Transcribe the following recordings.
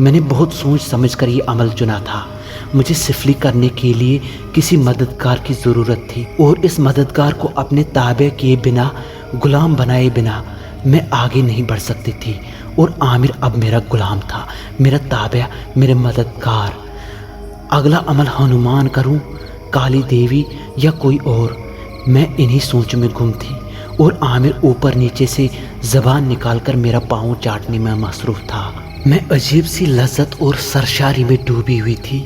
میں نے بہت سوچ سمجھ کر یہ عمل چنا تھا۔ مجھے سفلی کرنے کے لیے کسی مددگار کی ضرورت تھی، اور اس مددگار کو اپنے تابع کیے بنا، غلام بنائے بنا میں آگے نہیں بڑھ سکتی تھی، اور عامر اب میرا غلام تھا، میرا تابع، میرا مددگار۔ اگلا عمل ہنومان کروں، کالی دیوی یا کوئی اور؟ میں انہی سوچ میں گم تھی، اور عامر اوپر نیچے سے زبان نکال کر میرا پاؤں چاٹنے میں مصروف تھا۔ میں عجیب سی لذت اور سرشاری میں ڈوبی ہوئی تھی۔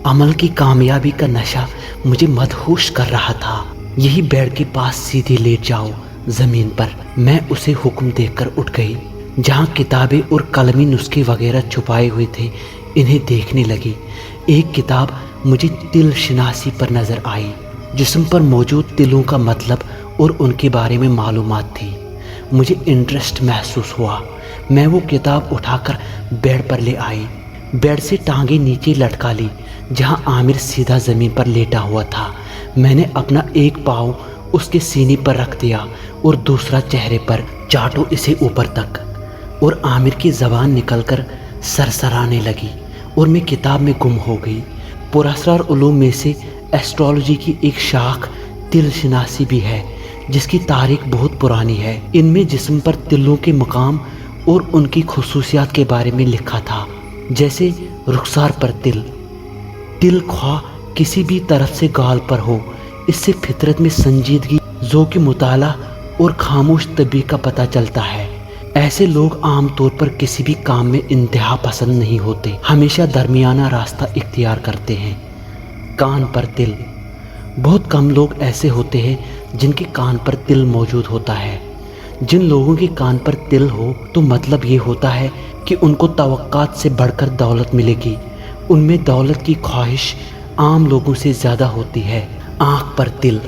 عمل کی کامیابی کا نشہ مجھے مدہوش کر رہا تھا۔ یہی بیڈ کے پاس سیدھے لیٹ جاؤ زمین پر، میں اسے حکم دے کر اٹھ گئی۔ جہاں کتابیں اور قلمی نسخے وغیرہ چھپائے ہوئے تھے انہیں دیکھنے لگی۔ ایک کتاب مجھے تل شناسی پر نظر آئی، جسم پر موجود تلوں کا مطلب اور ان کے بارے میں معلومات تھی۔ مجھے انٹرسٹ محسوس ہوا۔ میں وہ کتاب اٹھا کر بیڈ پر لے آئی، بیڈ سے ٹانگیں نیچے لٹکا لی جہاں عامر سیدھا زمین پر لیٹا ہوا تھا۔ میں نے اپنا ایک پاؤں اس کے سینے پر رکھ دیا اور دوسرا چہرے پر۔ چاٹو اسے اوپر تک، اور عامر کی زبان نکل کر سرسرانے لگی اور میں کتاب میں گم ہو گئی۔ پراسرار علوم میں سے ایسٹرولوجی کی ایک شاخ تل شناسی بھی ہے، جس کی تاریخ بہت پرانی ہے۔ ان میں جسم پر تلوں کے مقام اور ان کی خصوصیات کے بارے میں لکھا تھا، جیسے رخسار پر تل خواہ کسی بھی طرف سے گال پر ہو، اس سے فطرت میں سنجیدگی، ذوق مطالعہ اور خاموش طبع کا پتہ چلتا ہے۔ ایسے لوگ عام طور پر کسی بھی کام میں انتہا پسند نہیں ہوتے، ہمیشہ درمیانہ راستہ اختیار کرتے ہیں۔ کان پر تل، بہت کم لوگ ایسے ہوتے ہیں جن کے کان پر تل موجود ہوتا ہے۔ جن لوگوں کے کان پر تل ہو تو مطلب یہ ہوتا ہے کہ ان کو توقعات سے بڑھ کر دولت ملے گی۔ ان میں دولت کی خواہش عام لوگوں سے زیادہ ہوتی ہے۔ آنکھ پر تل،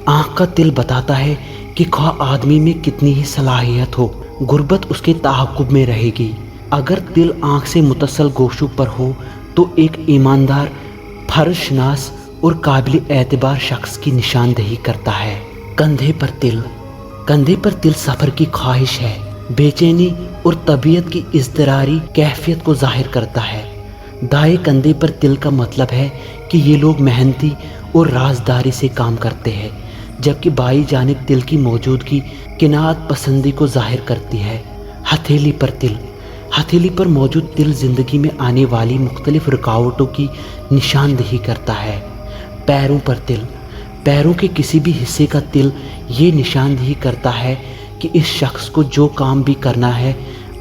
آنکھ کا تل بتاتا ہے کہ خواہ آدمی میں کتنی ہی صلاحیت ہو، غربت اس کے تعاقب میں رہے گی۔ اگر تل آنکھ سے متصل گوشوں پر ہو تو ایک ایماندار، فرض شناس اور قابل اعتبار شخص کی نشاندہی کرتا ہے۔ کندھے پر تل، کندھے پر تل سفر کی خواہش ہے، بے چینی اور طبیعت کی اضطراری کیفیت کو ظاہر کرتا ہے۔ دائیں کندھے پر تل کا مطلب ہے کہ یہ لوگ محنتی اور رازداری سے کام کرتے ہیں، جبکہ بائیں جانب تل کی موجودگی قناعت پسندی کو ظاہر کرتی ہے۔ ہتھیلی پر تل، ہتھیلی پر موجود تل زندگی میں آنے والی مختلف رکاوٹوں کی نشاندہی کرتا ہے۔ پیروں پر تل، پیروں کے کسی بھی حصے کا تل یہ نشاندہی کرتا ہے کہ اس شخص کو جو کام بھی کرنا ہے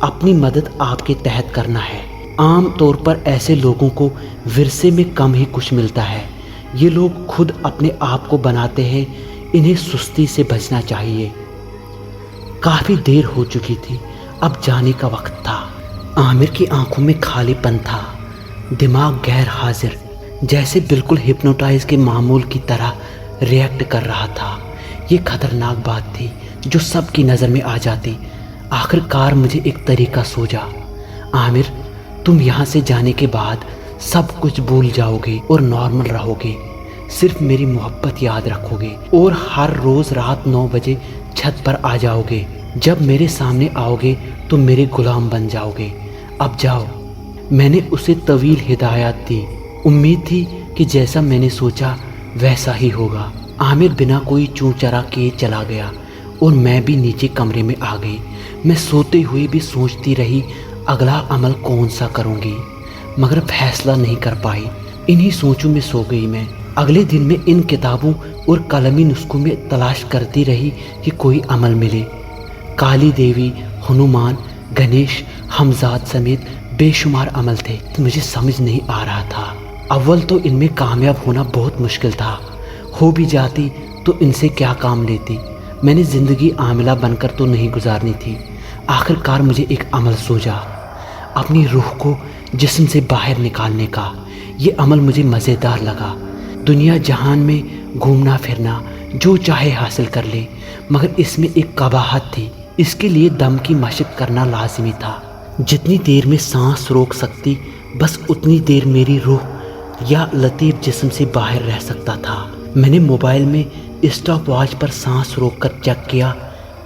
اپنی مدد آپ کے تحت کرنا ہے۔ عام طور پر ایسے لوگوں کو ورثے میں کم ہی کچھ ملتا ہے۔ یہ لوگ خود اپنے آپ کو بناتے ہیں، انہیں سستی سے بچنا چاہیے۔ کافی دیر ہو چکی تھی، اب جانے کا وقت تھا۔ عامر کی آنکھوں میں خالی پن تھا، دماغ غیر حاضر، جیسے بالکل ہپنوٹائز کے معمول کی طرح ریئیکٹ کر رہا تھا۔ یہ خطرناک بات تھی جو سب کی نظر میں آ جاتی۔ آخر کار مجھے ایک طریقہ سوجا۔ عامر، تم یہاں سے جانے کے بعد سب کچھ بھول جاؤ گے اور نارمل رہو گے، صرف میری محبت یاد رکھو گے، اور ہر روز رات 9 بجے چھت پر آ جاؤ گے۔ جب میرے سامنے آؤ گے تو میرے غلام بن جاؤ گے۔ اب جاؤ۔ میں نے اسے طویل ہدایات دی، امید تھی کہ جیسا میں نے سوچا ویسا ہی ہوگا۔ عامر بنا کوئی چوں چرا کیے چلا گیا اور میں بھی نیچے کمرے میں آ گئی۔ میں سوتے ہوئے بھی سوچتی رہی اگلا عمل کون سا کروں گی، مگر فیصلہ نہیں کر پائی۔ انہی سوچوں میں سو گئی میں۔ اگلے دن میں ان کتابوں اور قلمی نسخوں میں تلاش کرتی رہی کہ کوئی عمل ملے۔ کالی دیوی، ہنومان، گنیش، ہمزاد سمیت بے شمار عمل تھے۔ مجھے سمجھ نہیں آ رہا تھا۔ اول تو ان میں کامیاب ہونا بہت مشکل تھا، ہو بھی جاتی تو ان سے کیا کام لیتی۔ میں نے زندگی عاملہ بن کر تو نہیں گزارنی تھی۔ آخر کار مجھے ایک عمل سوجا، اپنی روح کو جسم سے باہر نکالنے کا۔ یہ عمل مجھے مزیدار لگا۔ دنیا جہان میں گھومنا پھرنا، جو چاہے حاصل کر لے، مگر اس میں ایک قباحت تھی۔ اس کے لیے دم کی مشق کرنا لازمی تھا۔ جتنی دیر میں سانس روک سکتی بس اتنی دیر میری روح یا لطیف جسم سے باہر رہ سکتا تھا۔ میں نے موبائل میں اسٹاپ واچ پر سانس روک کر چیک کیا،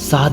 7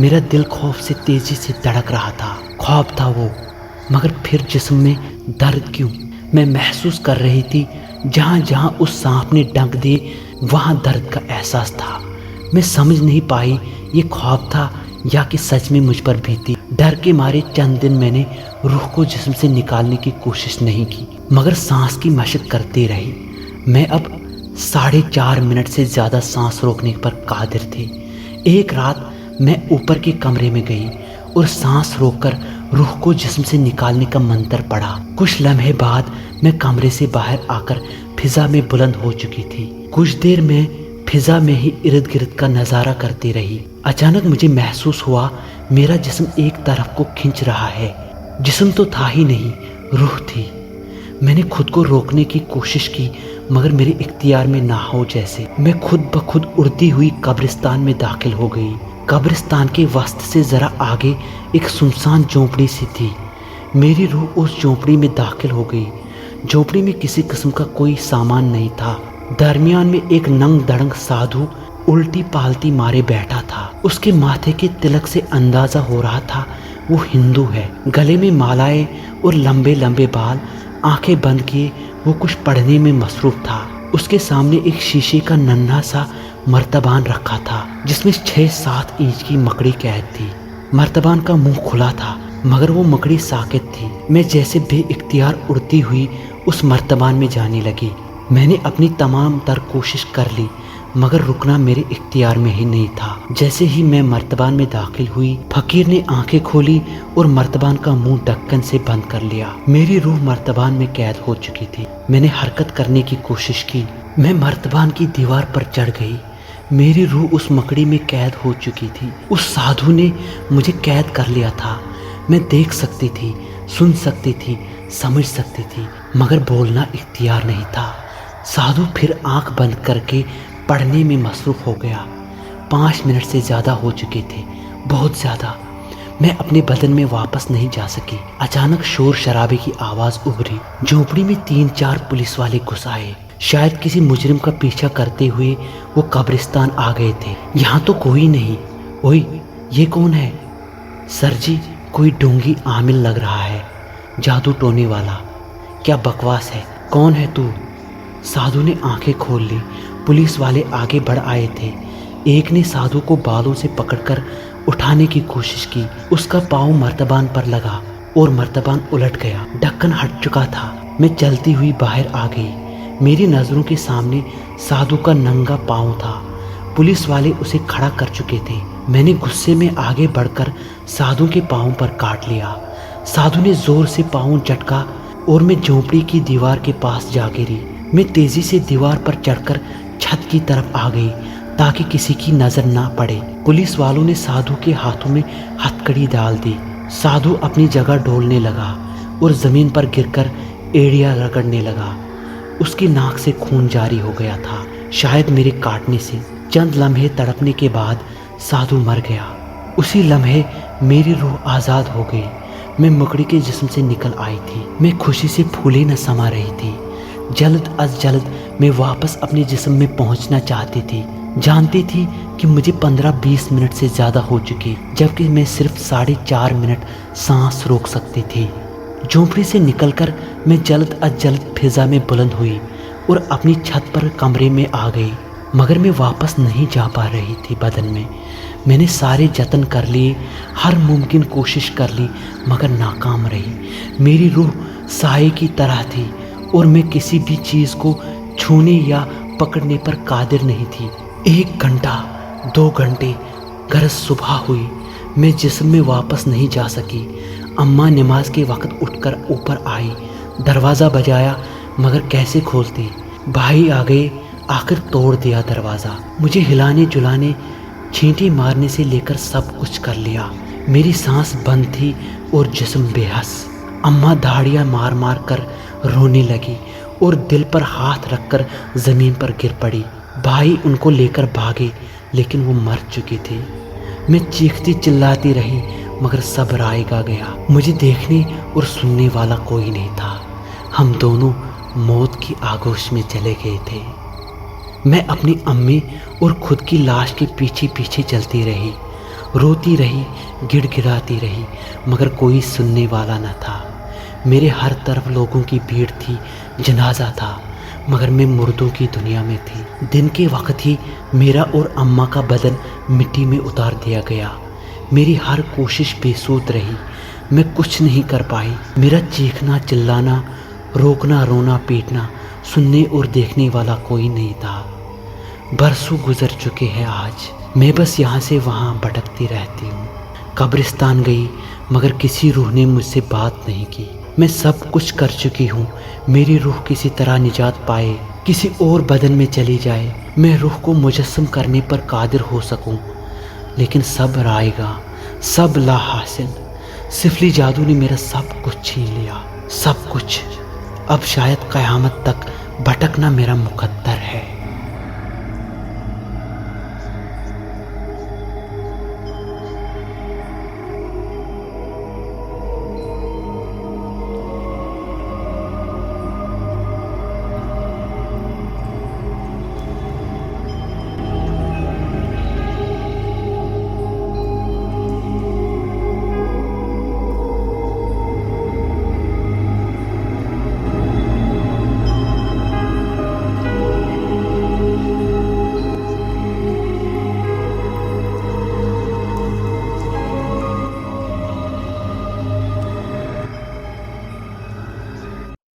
میرا دل خوف سے تیزی سے دھڑک رہا تھا۔ خواب تھا وہ، مگر پھر جسم میں درد کیوں؟ میں محسوس کر رہی تھی جہاں جہاں اس سانپ نے ڈنک دیے وہاں درد کا احساس تھا۔ میں سمجھ نہیں پائی یہ خواب تھا یا کہ سچ میں مجھ پر بیتی۔ ڈر کے مارے چند دن میں نے روح کو جسم سے نکالنے کی کوشش نہیں کی، مگر سانس کی مشق کرتی رہی۔ میں اب 4.5 منٹ سے زیادہ سانس روکنے پر قادر تھی۔ ایک رات میں اوپر کے کمرے میں گئی اور سانس روک کر روح کو جسم سے نکالنے کا منتر پڑھا۔ کچھ لمحے بعد میں کمرے سے باہر آ کر فضا میں بلند ہو چکی تھی۔ کچھ دیر میں فضا میں ہی ارد گرد کا نظارہ کرتی رہی۔ اچانک مجھے محسوس ہوا میرا جسم ایک طرف کو کھنچ رہا ہے۔ جسم تو تھا ہی نہیں، روح تھی۔ میں نے خود کو روکنے کی کوشش کی مگر میرے اختیار میں نہ ہو جیسے۔ میں خود بخود اڑتی ہوئی قبرستان میں داخل ہو گئی۔ قبرستان کے وسط سے ذرا آگے ایک سنسان جھونپڑی سی تھی۔ میری روح اس جھونپڑی میں داخل ہو گئی۔ جھونپڑی میں کسی قسم کا کوئی سامان نہیں تھا۔ درمیان میں ایک ننگ دڑنگ سادھو الٹی پالتی مارے بیٹھا تھا۔ اس کے ماتھے کے تلک سے اندازہ ہو رہا تھا وہ ہندو ہے۔ گلے میں مالائے اور لمبے لمبے بال، آنکھیں بند کیے وہ کچھ پڑھنے میں مصروف تھا۔ اس کے سامنے ایک شیشے کا ننھا سا مرتبان رکھا تھا جس میں 6-7 انچ کی مکڑی قید تھی۔ مرتبان کا منہ کھلا تھا مگر وہ مکڑی ساکت تھی۔ میں جیسے بے اختیار اڑتی ہوئی اس مرتبان میں جانے لگی۔ میں نے اپنی تمام تر کوشش کر لی مگر رکنا میرے اختیار میں ہی نہیں تھا۔ جیسے ہی میں مرتبان میں داخل ہوئی، فقیر نے آنکھیں کھولی اور مرتبان کا منہ ڈھکن سے بند کر لیا۔ میری روح مرتبان میں قید ہو چکی تھی۔ میں نے حرکت کرنے کی کوشش کی۔ میں مرتبان کی دیوار پر چڑھ گئی۔ میری روح اس مکڑی میں قید ہو چکی تھی۔ اس سادھو نے مجھے قید کر لیا تھا۔ میں دیکھ سکتی تھی، سن سکتی تھی، سمجھ سکتی تھی مگر بولنا اختیار نہیں تھا۔ سادھو پھر آنکھ بند کر کے پڑھنے میں مصروف ہو گیا۔ 5 منٹ سے زیادہ ہو چکے تھے، بہت زیادہ۔ میں اپنے بدن میں واپس نہیں جا سکی۔ اچانک شور شرابے کی آواز ابھری۔ جھونپڑی میں 3-4 پولیس والے گھس آئے۔ شاید کسی مجرم کا پیچھا کرتے ہوئے وہ قبرستان آ گئے تھے۔ یہاں تو کوئی نہیں۔ اوئی، یہ کون ہے؟ سر جی، کوئی ڈونگی عامل لگ رہا ہے، جادو ٹونے والا۔ کیا بکواس ہے، کون ہے تو؟ سادھو نے آنکھیں کھول لی۔ پولیس والے آگے بڑھ آئے تھے۔ ایک نے سادھو کو بالوں سے پکڑ کر اٹھانے کی کوشش کی۔ اس کا پاؤں مرتبان پر لگا اور مرتبان الٹ گیا۔ ڈھکن ہٹ چکا تھا۔ میں چلتی ہوئی باہر آ گئی۔ میری نظروں کے سامنے سادھو کا ننگا پاؤں تھا۔ پولیس والے اسے کھڑا کر چکے تھے۔ میں نے غصے میں آگے بڑھ کر سادھو کے پاؤں پر کاٹ لیا۔ سادھو نے زور سے پاؤں جھٹکا اور میں جھونپڑی کی دیوار کے پاس جا گری۔ میں تیزی سے دیوار پر چڑھ کر چھت کی طرف آ گئی تاکہ کسی کی نظر نہ پڑے۔ پولیس والوں نے سادھو کے ہاتھوں میں ہتھکڑی ڈال دی۔ سادھو اپنی جگہ ڈولنے لگا اور زمین پر گر کر ایڑیاں رگڑنے لگا۔ اس کی ناک سے خون جاری ہو گیا تھا، شاید میرے کاٹنے سے۔ چند لمحے تڑپنے کے بعد سادھو مر گیا۔ اسی لمحے میری روح آزاد ہو گئی۔ میں مکڑی کے جسم سے نکل آئی تھی۔ میں خوشی سے پھولے نہ سما رہی تھی۔ جلد از جلد میں واپس اپنے جسم میں پہنچنا چاہتی تھی۔ جانتی تھی کہ مجھے 15-20 منٹ سے زیادہ ہو چکے جبکہ میں صرف 4.5 منٹ سانس روک سکتی تھی۔ جھونپڑی سے نکل کر میں جلد از جلد فضا میں بلند ہوئی اور اپنی چھت پر کمرے میں آ گئی مگر میں واپس نہیں جا پا رہی تھی بدن میں۔ میں نے سارے جتن کر لیے، ہر ممکن کوشش کر لی مگر ناکام رہی۔ میری روح سائے کی طرح تھی اور میں کسی بھی چیز کو چھونے یا پکڑنے پر قادر نہیں تھی۔ 1 گھنٹہ، 2 گھنٹے، غرض صبح ہوئی، میں جسم میں واپس نہیں جا سکی۔ اماں نماز کے وقت اٹھ کر اوپر آئی، دروازہ بجایا مگر کیسے کھولتی؟ بھائی آ گئے، آخر توڑ دیا دروازہ۔ مجھے ہلانے جلانے، چھینٹی مارنے سے لے کر سب کچھ کر لیا۔ میری سانس بند تھی اور جسم بے حس۔ اماں دھاڑیاں مار مار کر رونے لگی اور دل پر ہاتھ رکھ کر زمین پر گر پڑی۔ بھائی ان کو لے کر بھاگے لیکن وہ مر چکی تھی۔ میں چیختی چلاتی رہی مگر سب رائے گا گیا۔ مجھے دیکھنے اور سننے والا کوئی نہیں تھا۔ ہم دونوں موت کی آغوش میں چلے گئے تھے۔ میں اپنی امی اور خود کی لاش کے پیچھے پیچھے چلتی رہی۔ روتی رہی، گڑ گڑاتی رہی، مگر کوئی سننے والا نہ تھا۔ میرے ہر طرف لوگوں کی بھیڑ تھی، جنازہ تھا، مگر میں مردوں کی دنیا میں تھی۔ دن کے وقت ہی میرا اور اماں کا بدن مٹی میں اتار دیا گیا۔ میری ہر کوشش بے سود رہی، میں کچھ نہیں کر پائی۔ میرا چیخنا چلانا، روکنا رونا پیٹنا سننے اور دیکھنے والا کوئی نہیں تھا۔ برسوں گزر چکے ہیں آج، میں بس یہاں سے وہاں بھٹکتی رہتی ہوں۔ قبرستان گئی مگر کسی روح نے مجھ سے بات نہیں کی۔ میں سب کچھ کر چکی ہوں، میری روح کسی طرح نجات پائے، کسی اور بدن میں چلی جائے، میں روح کو مجسم کرنے پر قادر ہو سکوں، لیکن سب رائے گا، سب لا حاصل۔ سفلی جادو نے میرا سب کچھ چھین لیا، سب کچھ۔ اب شاید قیامت تک بھٹکنا میرا مقدر